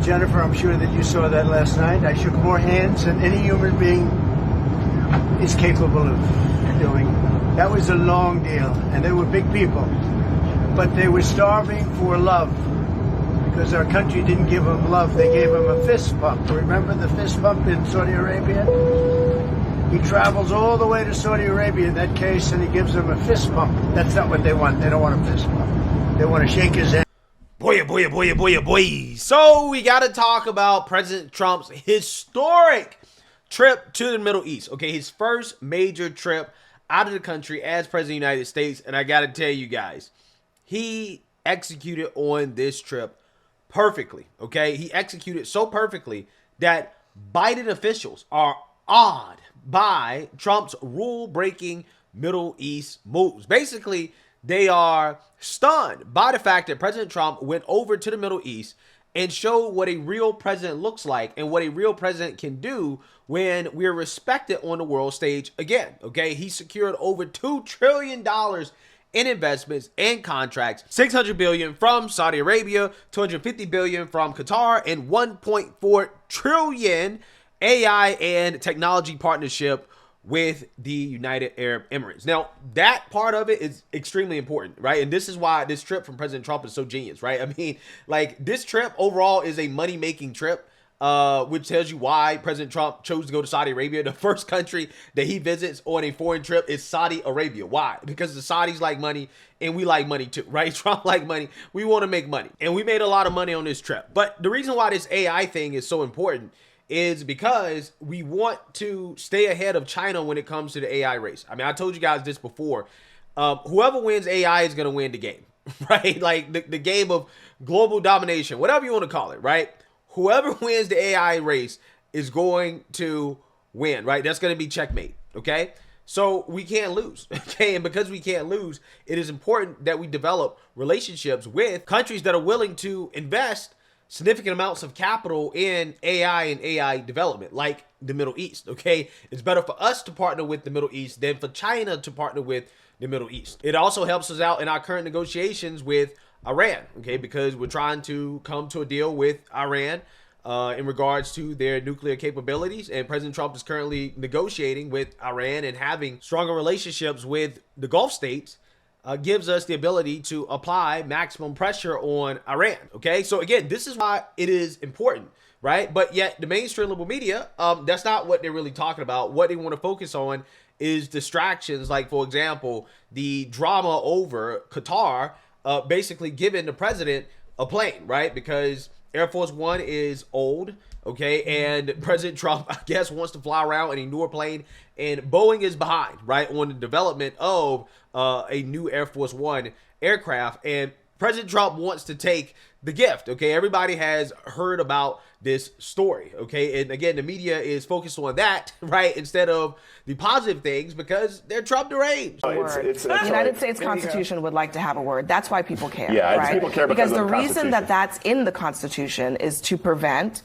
Jennifer, I'm sure that you saw that last night. I shook more hands than any human being is capable of doing. That was a long deal, and they were big people. But they were starving for love because our country didn't give them love. They gave them a fist bump. Remember the fist bump in Saudi Arabia? He travels all the way to Saudi Arabia in that case, and he gives them a fist bump. That's not what they want. They don't want a fist bump. They want to shake his hand. Boy. So we got to talk about President Trump's historic trip to the Middle East. Okay, his first major trip out of the country as President of the United States. And I got to tell you guys, he executed on this trip perfectly. Okay, he executed so perfectly that Biden officials are awed by Trump's rule-breaking Middle East moves. Basically, they are stunned by the fact that President Trump went over to the Middle East and showed what a real president looks like and what a real president can do when we're respected on the world stage again. Okay, he secured over $2 trillion in investments and contracts, $600 billion from Saudi Arabia, $250 billion from Qatar, and $1.4 trillion AI and technology partnership with the United Arab Emirates. Now, that part of it is extremely important, right? And this is why this trip from President Trump is so genius, right? I mean, like, this trip overall is a money-making trip, which tells you why President Trump chose to go to Saudi Arabia. The first country that he visits on a foreign trip is Saudi Arabia. Why? Because the Saudis like money, and we like money too, right? Trump like money. We want to make money. And we made a lot of money on this trip. But the reason why this AI thing is so important is because we want to stay ahead of China when it comes to the AI race. I mean, I told you guys this before. Whoever wins AI is going to win the game, right? Like the game of global domination, whatever you want to call it, right? Whoever wins the AI race is going to win, right? That's going to be checkmate, okay? So we can't lose, okay? And because we can't lose, it is important that we develop relationships with countries that are willing to invest significant amounts of capital in AI and AI development, like the Middle East, okay? It's better for us to partner with the Middle East than for China to partner with the Middle East. It also helps us out in our current negotiations with Iran, okay? Because we're trying to come to a deal with Iran in regards to their nuclear capabilities. And President Trump is currently negotiating with Iran and having stronger relationships with the Gulf states. Gives us the ability to apply maximum pressure on Iran, okay? So again, this is why it is important, right? But yet the mainstream liberal media, that's not what they're really talking about. What they want to focus on is distractions, like, for example, the drama over Qatar basically giving the president a plane, right? Because Air Force One is old, okay? And President Trump, I guess, wants to fly around in a newer plane, and Boeing is behind, right, on the development of a new Air Force One aircraft. And President Trump wants to take the gift, okay? Everybody has heard about this story, okay? And again, the media is focused on that, right, instead of the positive things because they're Trump deranged. The United States Constitution would like to have a word. That's why people care, yeah, right? People care because the reason that that's in the Constitution is to prevent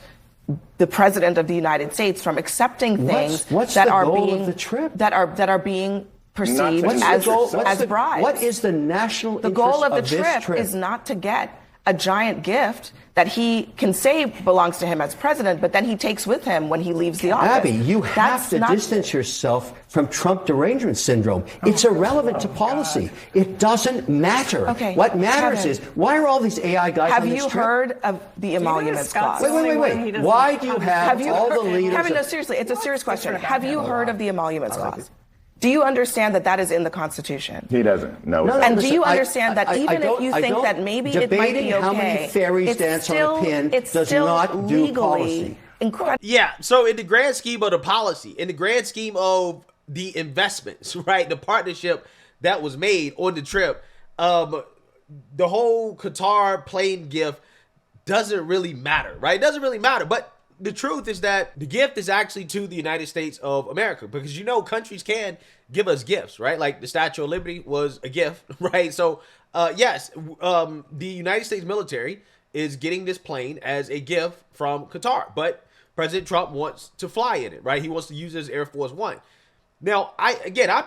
the president of the United States from accepting things that are being perceived as bribes. What is the national interest? The goal of the this trip is not to get a giant gift that he can say belongs to him as president, but then he takes with him when he leaves the office. Abby, you have to distance yourself from Trump derangement syndrome. It's irrelevant to policy. It doesn't matter. Okay, what matters is, why are all these AI guys on this trip? Have you heard of the emoluments clause? Wait. Why do you have all the leaders? Kevin, no, seriously, it's a serious question. Have you heard of the emoluments clause? Do you understand that that is in the Constitution? He doesn't. No. And do you understand that even if you think that maybe it might be okay, how many fairies dance on a pin does not do policy. Yeah, so in the grand scheme of the policy, in the grand scheme of the investments, right, the partnership that was made on the trip, the whole Qatar plane gift doesn't really matter, right? It doesn't really matter, but the truth is that the gift is actually to the United States of America, because, you know, countries can give us gifts, right? Like the Statue of Liberty was a gift, right? So, yes, the United States military is getting this plane as a gift from Qatar, but President Trump wants to fly in it, right? He wants to use it as Air Force One. Now, I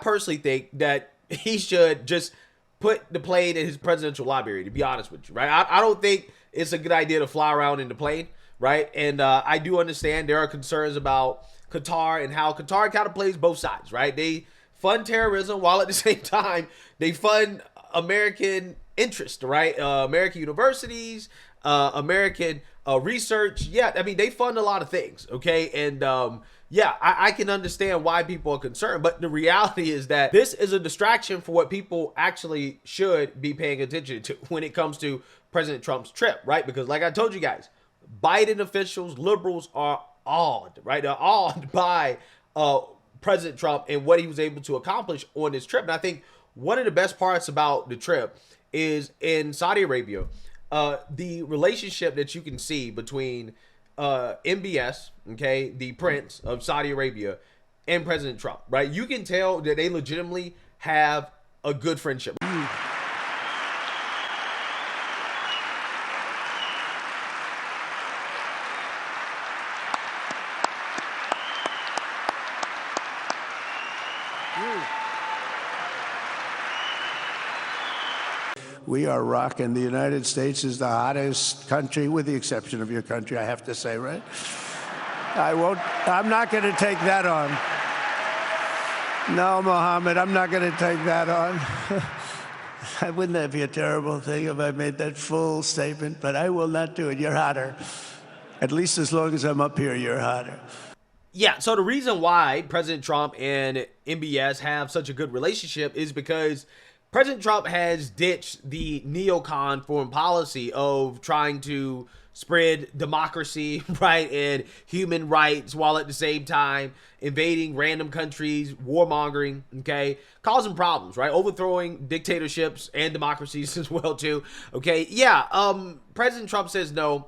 personally think that he should just put the plane in his presidential library, to be honest with you, right? I don't think it's a good idea to fly around in the plane, right? And I do understand there are concerns about Qatar and how Qatar kind of plays both sides, right? They fund terrorism while at the same time they fund American interest, right? American universities, American research. Yeah, I mean, they fund a lot of things, okay? And yeah, I can understand why people are concerned, but the reality is that this is a distraction for what people actually should be paying attention to when it comes to President Trump's trip, right? Because like I told you guys, Biden officials, liberals are awed, right? They're awed by President Trump and what he was able to accomplish on this trip. And I think one of the best parts about the trip is in Saudi Arabia, the relationship that you can see between MBS, okay, the prince of Saudi Arabia, and President Trump, right? You can tell that they legitimately have a good friendship. We are rocking. The United States is the hottest country, with the exception of your country, I have to say, right? I'm not going to take that on. No, Mohammed, I'm not going to take that on. Wouldn't that be a terrible thing if I made that full statement? But I will not do it. You're hotter. At least as long as I'm up here, you're hotter. Yeah, so the reason why President Trump and MBS have such a good relationship is because President Trump has ditched the neocon foreign policy of trying to spread democracy, right, and human rights while at the same time invading random countries, warmongering, okay, causing problems, right, overthrowing dictatorships and democracies as well too, okay. Yeah, President Trump says no,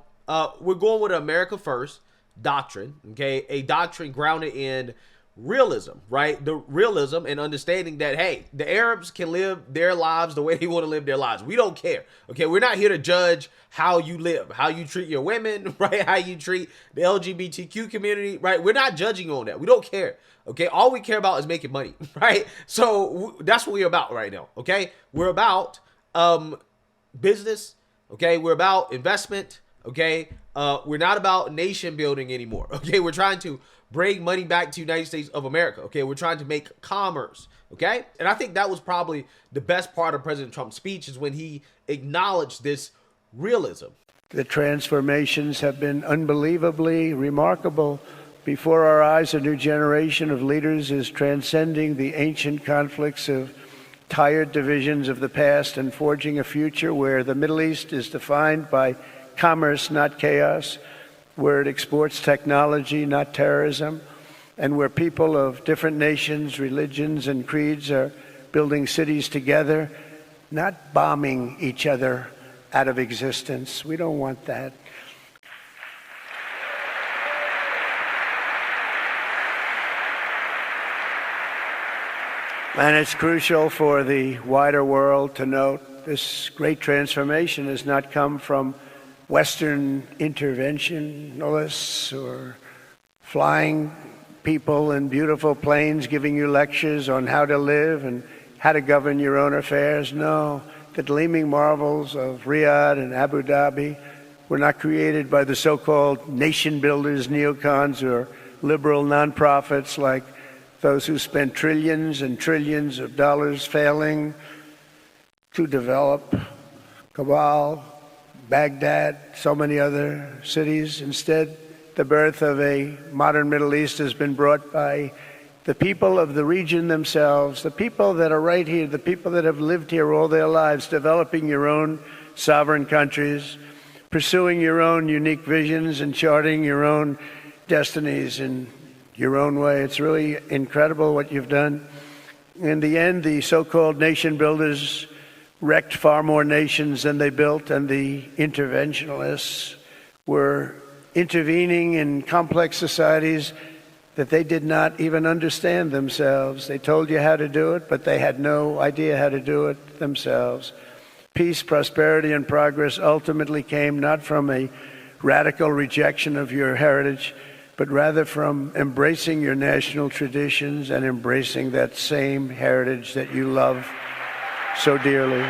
we're going with America first doctrine, okay, a doctrine grounded in realism, right? The realism and understanding that, hey, the Arabs can live their lives the way they want to live their lives. We don't care. Okay, we're not here to judge how you live, how you treat your women, right? How you treat the LGBTQ community, right? We're not judging on that. We don't care. Okay, all we care about is making money, right? So that's what we're about right now. Okay, we're about business. Okay, we're about investment. Okay, we're not about nation building anymore. Okay, we're trying to bring money back to the United States of America. Okay, we're trying to make commerce. Okay, and I think that was probably the best part of President Trump's speech, is when he acknowledged this realism. The transformations have been unbelievably remarkable. Before our eyes, a new generation of leaders is transcending the ancient conflicts of tired divisions of the past and forging a future where the Middle East is defined by commerce, not chaos, where it exports technology, not terrorism, and where people of different nations, religions, and creeds are building cities together, not bombing each other out of existence. We don't want that. And it's crucial for the wider world to note this great transformation has not come from Western interventionists or flying people in beautiful planes giving you lectures on how to live and how to govern your own affairs. No, the gleaming marvels of Riyadh and Abu Dhabi were not created by the so-called nation builders, neocons, or liberal nonprofits like those who spent trillions and trillions of dollars failing to develop Kabul, Baghdad, so many other cities. Instead, the birth of a modern Middle East has been brought by the people of the region themselves, the people that are right here, the people that have lived here all their lives, developing your own sovereign countries, pursuing your own unique visions and charting your own destinies in your own way. It's really incredible what you've done. In the end, the so-called nation builders wrecked far more nations than they built, and the interventionists were intervening in complex societies that they did not even understand themselves. They told you how to do it, but they had no idea how to do it themselves. Peace, prosperity, and progress ultimately came not from a radical rejection of your heritage, but rather from embracing your national traditions and embracing that same heritage that you love so dearly.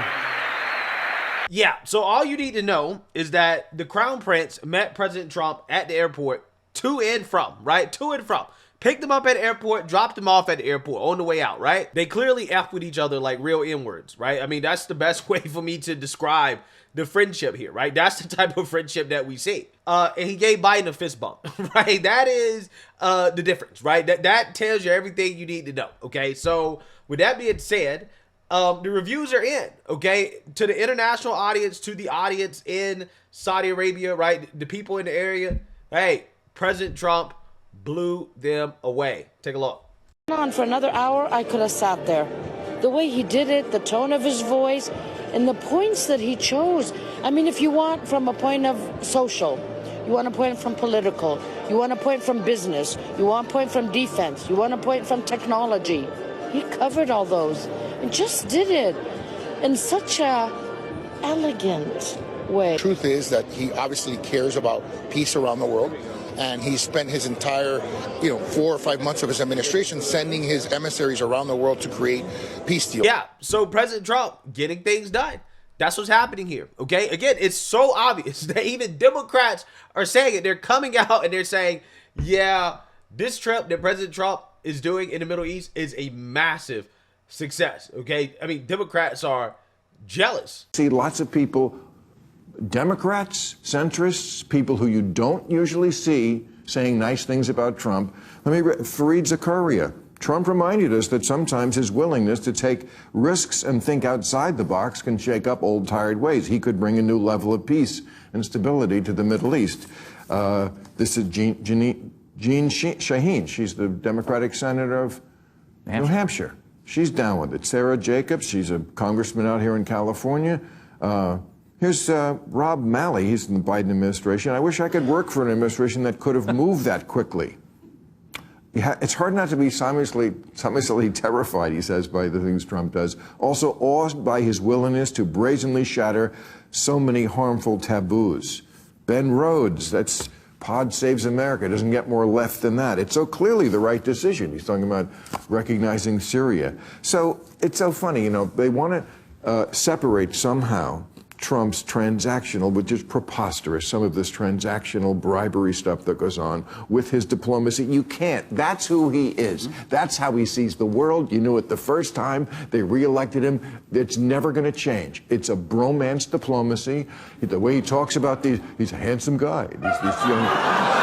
Yeah, so all you need to know is that the Crown Prince met President Trump at the airport to and from, right? To and from. Picked him up at the airport, dropped him off at the airport on the way out, right? They clearly F with each other like real N-words, right? I mean, that's the best way for me to describe the friendship here, right? That's the type of friendship that we see. And he gave Biden a fist bump, right? That is the difference, right? That tells you everything you need to know, okay? So with that being said, the reviews are in, okay? To the international audience, to the audience in Saudi Arabia, right? The people in the area, hey, President Trump blew them away. Take a look. On for another hour, I could have sat there. The way he did it, the tone of his voice, and the points that he chose. I mean, if you want from a point of social, you want a point from political, you want a point from business, you want a point from defense, you want a point from technology. He covered all those and just did it in such a elegant way. Truth is that he obviously cares about peace around the world. And he spent his entire, 4 or 5 months of his administration sending his emissaries around the world to create peace deals. Yeah, so President Trump getting things done. That's what's happening here, okay? Again, it's so obvious that even Democrats are saying it. They're coming out and they're saying, yeah, this trip that President Trump is doing in the Middle East is a massive success, okay? I mean, Democrats are jealous. See lots of people, Democrats, centrists, people who you don't usually see saying nice things about Trump. Fareed Zakaria. Trump reminded us that sometimes his willingness to take risks and think outside the box can shake up old, tired ways. He could bring a new level of peace and stability to the Middle East. This is Jean Shaheen. She's the Democratic senator of New Hampshire. She's down with it. Sarah Jacobs, she's a congressman out here in California. Here's Rob Malley. He's in the Biden administration. I wish I could work for an administration that could have moved that quickly. It's hard not to be simultaneously terrified, he says, by the things Trump does. Also awed by his willingness to brazenly shatter so many harmful taboos. Ben Rhodes, that's Pod Saves America. Doesn't get more left than that. It's so clearly the right decision. He's talking about recognizing Syria. So it's so funny, they want to separate somehow Trump's transactional, which is preposterous, some of this transactional bribery stuff that goes on with his diplomacy. You can't. That's who he is. That's how he sees the world. You knew it the first time they reelected him. It's never going to change. It's a bromance diplomacy. The way he talks about these, he's a handsome guy. He's young,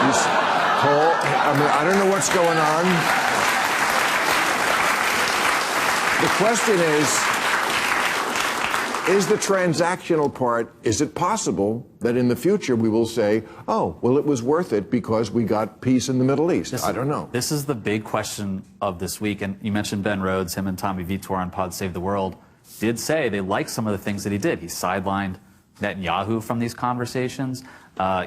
he's tall. I mean, I don't know what's going on. The question is the transactional part, is it possible that in the future we will say, oh, well, it was worth it because we got peace in the Middle East? I don't know. This is the big question of this week. And you mentioned Ben Rhodes, him and Tommy Vitor on Pod Save the World did say they liked some of the things that he did. He sidelined Netanyahu from these conversations.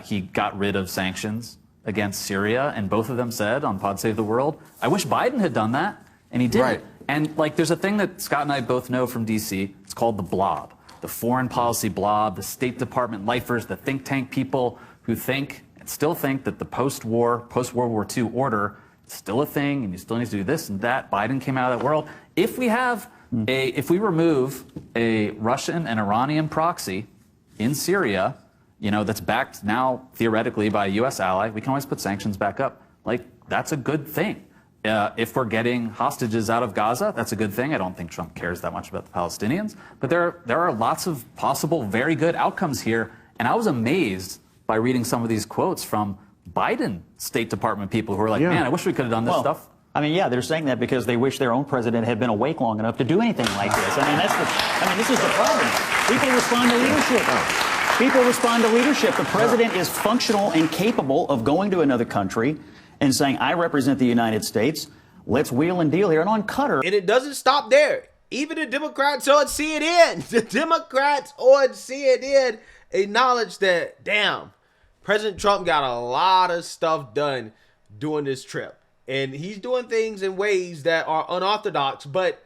He got rid of sanctions against Syria. And both of them said on Pod Save the World, I wish Biden had done that. And he didn't. Right. And there's a thing that Scott and I both know from D.C. It's called the blob, the foreign policy blob, the State Department lifers, the think tank people who think and still think that the post-World War II order is still a thing and you still need to do this and that. Biden came out of that world. If we remove a Russian and Iranian proxy in Syria, that's backed now theoretically by a U.S. ally, we can always put sanctions back up. That's a good thing. If we're getting hostages out of Gaza, that's a good thing. I don't think Trump cares that much about the Palestinians. But there are lots of possible very good outcomes here. And I was amazed by reading some of these quotes from Biden State Department people who are like, man, I wish we could have done this stuff. I mean, yeah, they're saying that because they wish their own president had been awake long enough to do anything like this. This is the problem. People respond to leadership. People respond to leadership. The president is functional and capable of going to another country and saying, I represent the United States. Let's wheel and deal here. And on Qatar. And it doesn't stop there. Even the Democrats on CNN, acknowledge that, damn, President Trump got a lot of stuff done during this trip. And he's doing things in ways that are unorthodox, but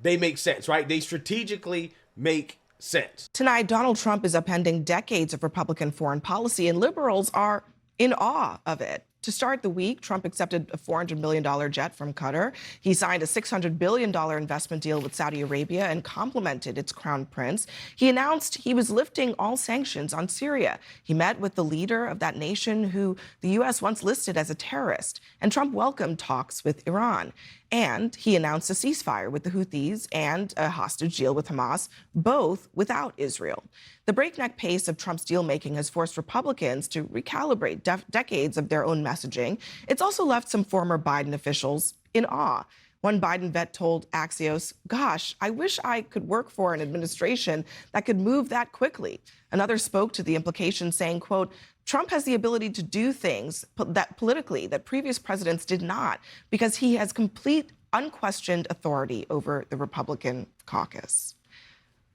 they make sense, right? They strategically make sense. Tonight, Donald Trump is upending decades of Republican foreign policy, and liberals are in awe of it. To start the week, Trump accepted a $400 million jet from Qatar. He signed a $600 billion investment deal with Saudi Arabia and complimented its crown prince. He announced he was lifting all sanctions on Syria. He met with the leader of that nation who the U.S. once listed as a terrorist. And Trump welcomed talks with Iran. And he announced a ceasefire with the Houthis and a hostage deal with Hamas, both without Israel. The breakneck pace of Trump's deal-making has forced Republicans to recalibrate decades of their own messaging. It's also left some former Biden officials in awe. One Biden vet told Axios, "Gosh, I wish I could work for an administration that could move that quickly." Another spoke to the implications, saying, quote, "Trump has the ability to do things that politically that previous presidents did not because he has complete, unquestioned authority over the Republican caucus."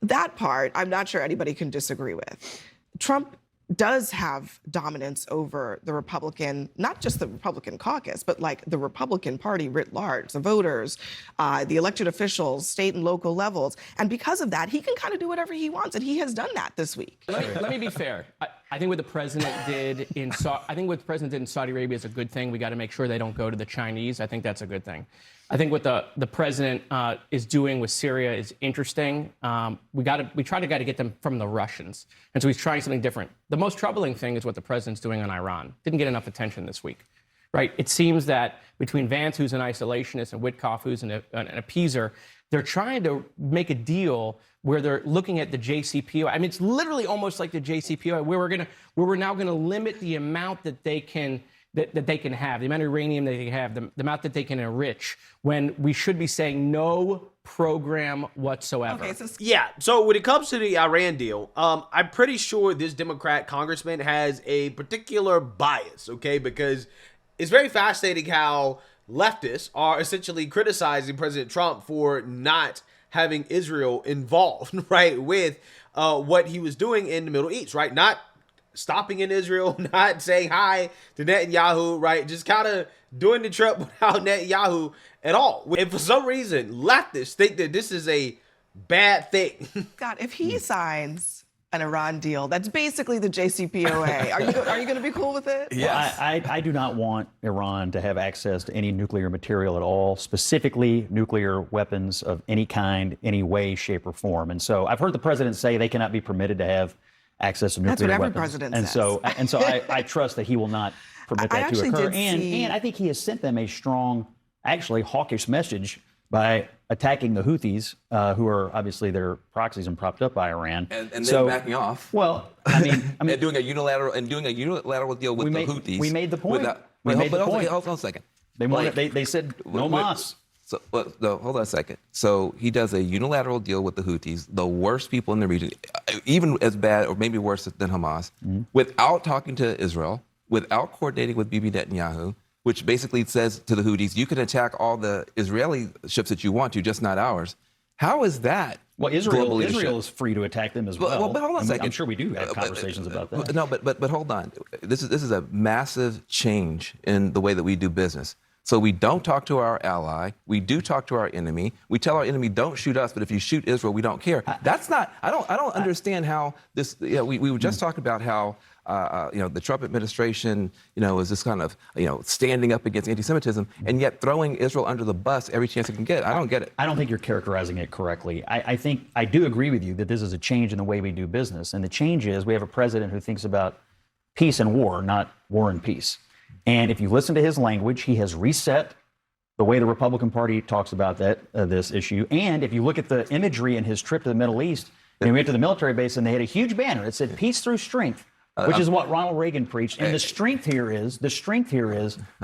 That part, I'm not sure anybody can disagree with. Trump does have dominance over the Republican, not just the Republican caucus, but like the Republican Party writ large, the voters, the elected officials, state and local levels. And because of that, he can kind of do whatever he wants. And he has done that this week. Let me be fair. I think what the president did in Saudi Arabia is a good thing. We got to make sure they don't go to the Chinese. I think that's a good thing. I think what the president is doing with Syria is interesting. We try to get them from the Russians, and so he's trying something different. The most troubling thing is what the president's doing on Iran. Didn't get enough attention this week, right? It seems that between Vance, who's an isolationist, and Witkoff, who's an appeaser, they're trying to make a deal where they're looking at the JCPOA. I mean, it's literally almost like the JCPOA, where we're now going to limit the amount that they can. That they can have, the amount of uranium that they have, the amount that they can enrich, when we should be saying no program whatsoever. Okay, so when it comes to the Iran deal, I'm pretty sure this Democrat congressman has a particular bias, okay? Because it's very fascinating how leftists are essentially criticizing President Trump for not having Israel involved, right, with what he was doing in the Middle East, right? Not stopping in Israel, not saying hi to Netanyahu, right? Just kind of doing the trip without Netanyahu at all. And for some reason, leftists think that this is a bad thing. God, if he signs an Iran deal, that's basically the JCPOA. Are you going to be cool with it? Yes. Well, I do not want Iran to have access to any nuclear material at all, specifically nuclear weapons of any kind, any way, shape, or form. And so I've heard the president say they cannot be permitted to have access to nuclear weapons. That's what every president says. And so I trust that he will not permit that to occur. And I think he has sent them a strong, actually hawkish message by attacking the Houthis, who are obviously their proxies and propped up by Iran. And then backing off. Well, I mean, and doing a unilateral deal with the Houthis. We made the point. Hold on a second. They said no mas. So, no, hold on a second. So he does a unilateral deal with the Houthis, the worst people in the region, even as bad or maybe worse than Hamas, without talking to Israel, without coordinating with Bibi Netanyahu, which basically says to the Houthis, you can attack all the Israeli ships that you want to, just not ours. How is that? Well, Israel is free to attack them as well. But hold on a second. I'm sure we do have conversations about that. No, but hold on. This is a massive change in the way that we do business. So we don't talk to our ally. We do talk to our enemy. We tell our enemy, don't shoot us, but if you shoot Israel, we don't care. That's not. I don't understand how this. We were just talking about how the Trump administration is this kind of standing up against anti-Semitism and yet throwing Israel under the bus every chance it can get. I don't get it. I don't think you're characterizing it correctly. I think I do agree with you that this is a change in the way we do business, and the change is we have a president who thinks about peace and war, not war and peace. And if you listen to his language, he has reset the way the Republican Party talks about this issue. And if you look at the imagery in his trip to the Middle East, they went to the military base and they had a huge banner. It said "Peace through strength," which is what Ronald Reagan preached. And the strength here is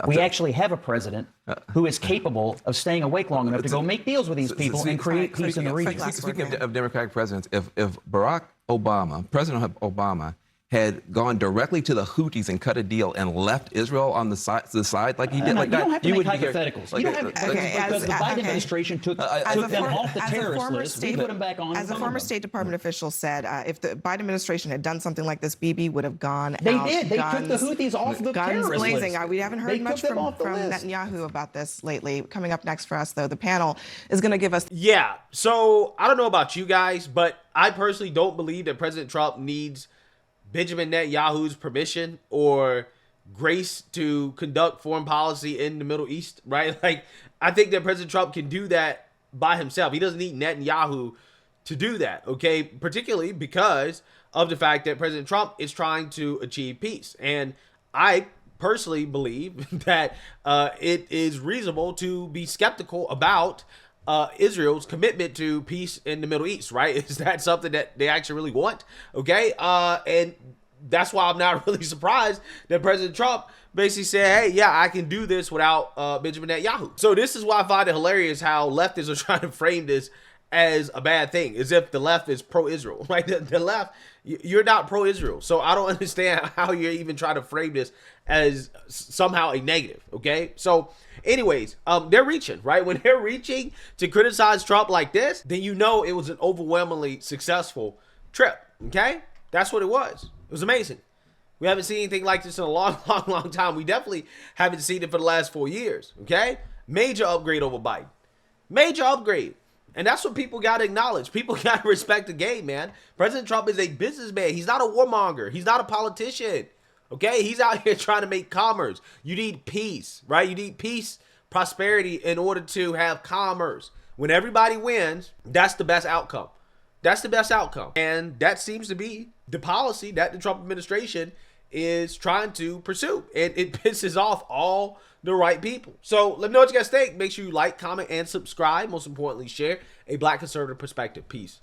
we actually have a president who is capable of staying awake long enough to go make deals with these people and create peace in the region. Speaking of Democratic presidents, if President Obama had gone directly to the Houthis and cut a deal and left Israel on the side like he did, you don't have to make hypotheticals. Because the Biden administration took them off the terrorist list. We put them back on. As a former State Department official said, if the Biden administration had done something like this, Bibi would have gone They out. did. They took the Houthis off the terrorist blazing. list. We haven't heard much from Netanyahu about this lately. Coming up next for us, though, the panel is going to give us... Yeah, so I don't know about you guys, but I personally don't believe that President Trump needs Benjamin Netanyahu's permission or grace to conduct foreign policy in the Middle East, right? Like, I think that President Trump can do that by himself. He doesn't need Netanyahu to do that, okay? Particularly because of the fact that President Trump is trying to achieve peace. And I personally believe that it is reasonable to be skeptical about Israel's commitment to peace in the Middle East, right? Is that something that they actually really want? Okay. And that's why I'm not really surprised that President Trump basically said, hey, yeah, I can do this without Benjamin Netanyahu. So this is why I find it hilarious how leftists are trying to frame this as a bad thing, as if the left is pro-Israel. Like the left, you're not pro-Israel. So I don't understand how you're even trying to frame this as somehow a negative, okay? So anyways, they're reaching, right? When they're reaching to criticize Trump like this, then you know it was an overwhelmingly successful trip, okay? That's what it was. It was amazing. We haven't seen anything like this in a long, long time. We definitely haven't seen it for the last 4 years, okay? Major upgrade over Biden. Major upgrade. And that's what people got to acknowledge. People got to respect the game, man. President Trump is a businessman. He's not a warmonger. He's not a politician. Okay? He's out here trying to make commerce. You need peace, right? You need peace, prosperity in order to have commerce. When everybody wins, that's the best outcome. That's the best outcome. And that seems to be the policy that the Trump administration is trying to pursue. And it pisses off all the right people. So let me know what you guys think. Make sure you like, comment, and subscribe. Most importantly, share a Black conservative perspective. Peace.